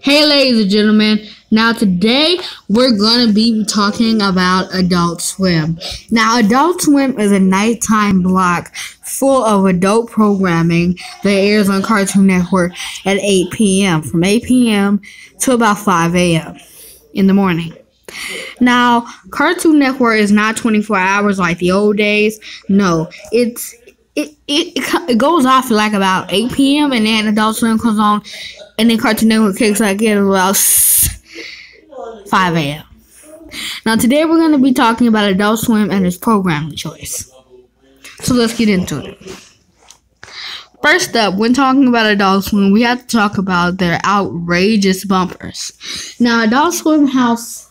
Hey, ladies and gentlemen. Now, today we're going to be talking about Adult Swim. Now, Adult Swim is a nighttime block full of adult programming that airs on Cartoon Network at 8 p.m. from 8 p.m. to about 5 a.m. in the morning. Now, Cartoon Network is not 24 hours like the old days. No, it goes off at like about 8 p.m. and then Adult Swim comes on, and then Cartoon Network kicks like at about 5 a.m. Now, today we're going to be talking about Adult Swim and its programming choice. So let's get into it. First up, when talking about Adult Swim, we have to talk about their outrageous bumpers. Now, Adult Swim has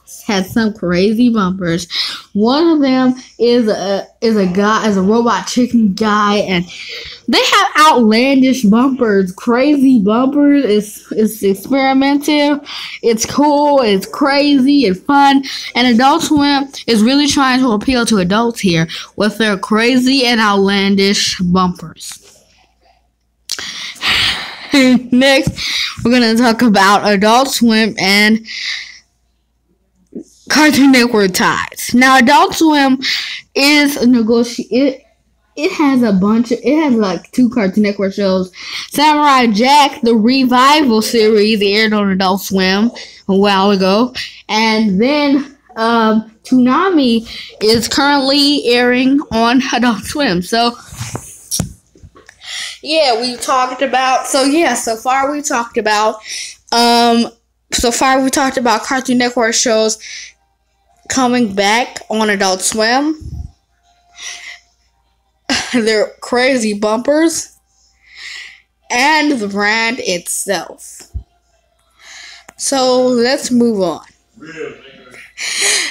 some crazy bumpers. One of them is a robot chicken guy, and they have outlandish bumpers, crazy bumpers. It's experimental, it's cool, it's crazy, it's fun, and Adult Swim is really trying to appeal to adults here with their crazy and outlandish bumpers. Next, we're gonna talk about Adult Swim and Cartoon Network ties. Now, Adult Swim is a It has like two Cartoon Network shows. Samurai Jack, the revival series, aired on Adult Swim a while ago, and then Toonami is currently airing on Adult Swim. So far we talked about Cartoon Network shows coming back on Adult Swim, their crazy bumpers, and the brand itself. So let's move on.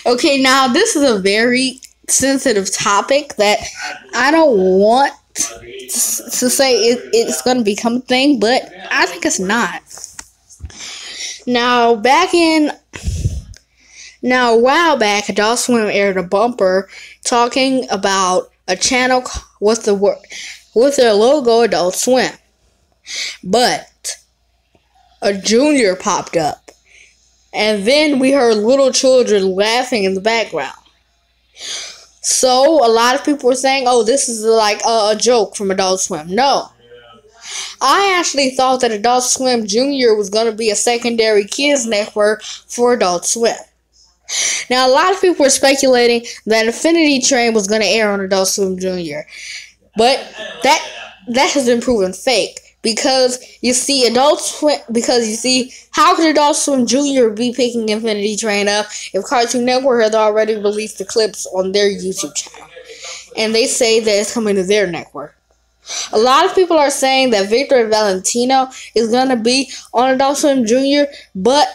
Okay, now this is a very sensitive topic that I don't want to say it's going to become a thing, but I think it's not. Now, a while back, Adult Swim aired a bumper talking about a channel with their logo, Adult Swim. But a junior popped up, and then we heard little children laughing in the background. So a lot of people were saying, "Oh, this is like a joke from Adult Swim." No. I actually thought that Adult Swim Junior was going to be a secondary kids network for Adult Swim. Now, a lot of people were speculating that Infinity Train was going to air on Adult Swim Junior. But that has been proven fake. Because you see, how could Adult Swim Junior be picking Infinity Train up if Cartoon Network has already released the clips on their YouTube channel? And they say that it's coming to their network. A lot of people are saying that Victor and Valentino is going to be on Adult Swim Junior, but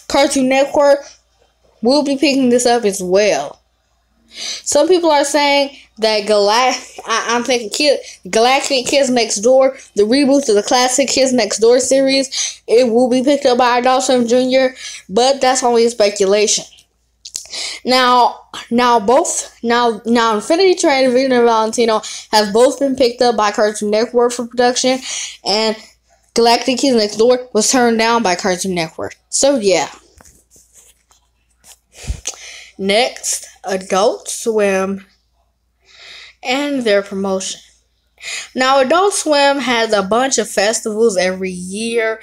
Cartoon Network will be picking this up as well. Some people are saying that Galactic Kids Next Door, the reboot of the classic Kids Next Door series, it will be picked up by Adult Swim Junior, but that's only a speculation. Now, Infinity Train and Victor and Valentino have both been picked up by Cartoon Network for production, and Galactic Kids Next Door was turned down by Cartoon Network. So, yeah. Next, Adult Swim and their promotion. Now, Adult Swim has a bunch of festivals every year.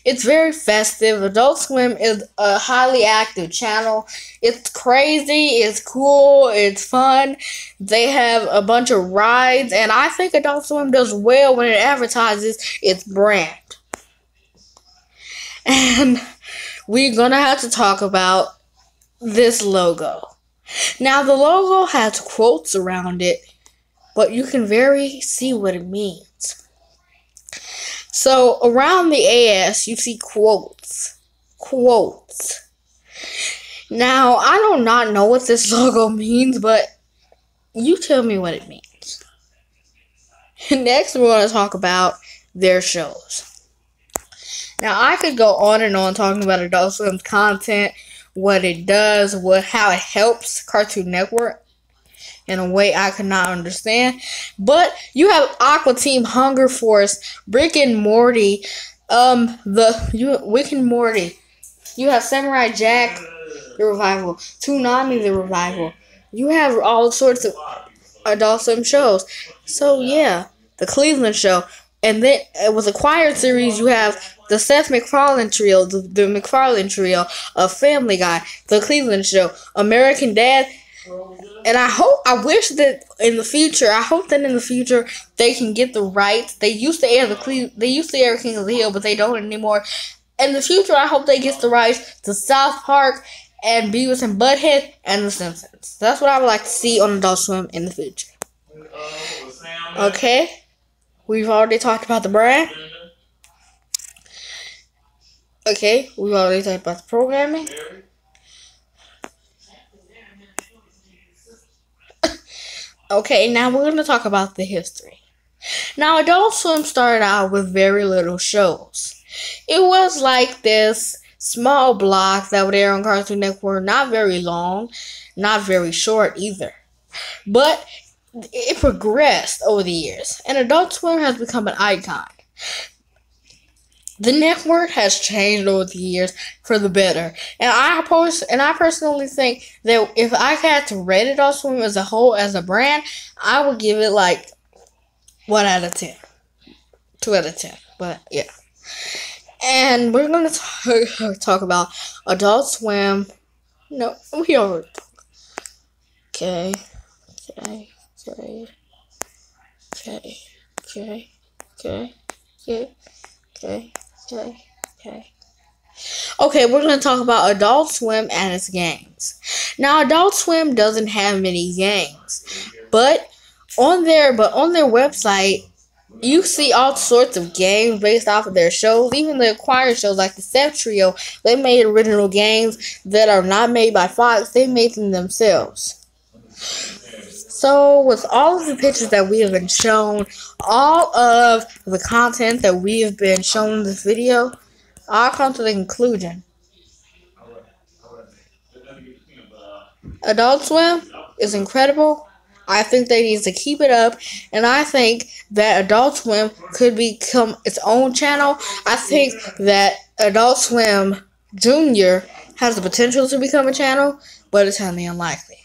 It's very festive. Adult Swim is a highly active channel. It's crazy, it's cool, it's fun. They have a bunch of rides, and I think Adult Swim does well when it advertises its brand. And we're gonna have to talk about this logo. Now, the logo has quotes around it, but you can very see what it means. So, around the AS, you see quotes. Now, I do not know what this logo means, but you tell me what it means. Next, we're going to talk about their shows. Now, I could go on and on talking about Adult Swim's content, what it does, how it helps Cartoon Network in a way I could not understand. But you have Aqua Team Hunger Force, Rick and Morty, Rick and Morty. You have Samurai Jack, the revival. Toonami, the revival. You have all sorts of Adult Swim shows. So yeah, the Cleveland Show, and then with Acquired series, you have the Seth MacFarlane trio, the MacFarlane trio of Family Guy, the Cleveland Show, American Dad. And I wish that in the future, I hope that in the future they can get the rights. They used to air King of the Hill, but they don't anymore. In the future, I hope they get the rights to South Park and Beavis and Butthead and The Simpsons. That's what I would like to see on Adult Swim in the future. Okay, we've already talked about the brand. Okay, we've already talked about the programming. Okay, now we're going to talk about the history. Now, Adult Swim started out with very little shows. It was like this small block that would air on Cartoon Network, not very long, not very short either. But it progressed over the years, and Adult Swim has become an icon. The network has changed over the years for the better, and I personally think that if I had to rate Adult Swim as a whole, as a brand, I would give it like 1 out of 10, 2 out of 10. But yeah, and we're gonna talk about Adult Swim. No, we already. Okay. Okay, we're going to talk about Adult Swim and its games. Now, Adult Swim doesn't have many games, but on their website, you see all sorts of games based off of their shows. Even the acquired shows like the Seth Trio, they made original games that are not made by Fox. They made them themselves. So, with all of the pictures that we have been shown, all of the content that we have been shown in this video, I'll come to the conclusion. Adult Swim is incredible. I think they need to keep it up, and I think that Adult Swim could become its own channel. I think that Adult Swim Junior has the potential to become a channel, but it's highly unlikely.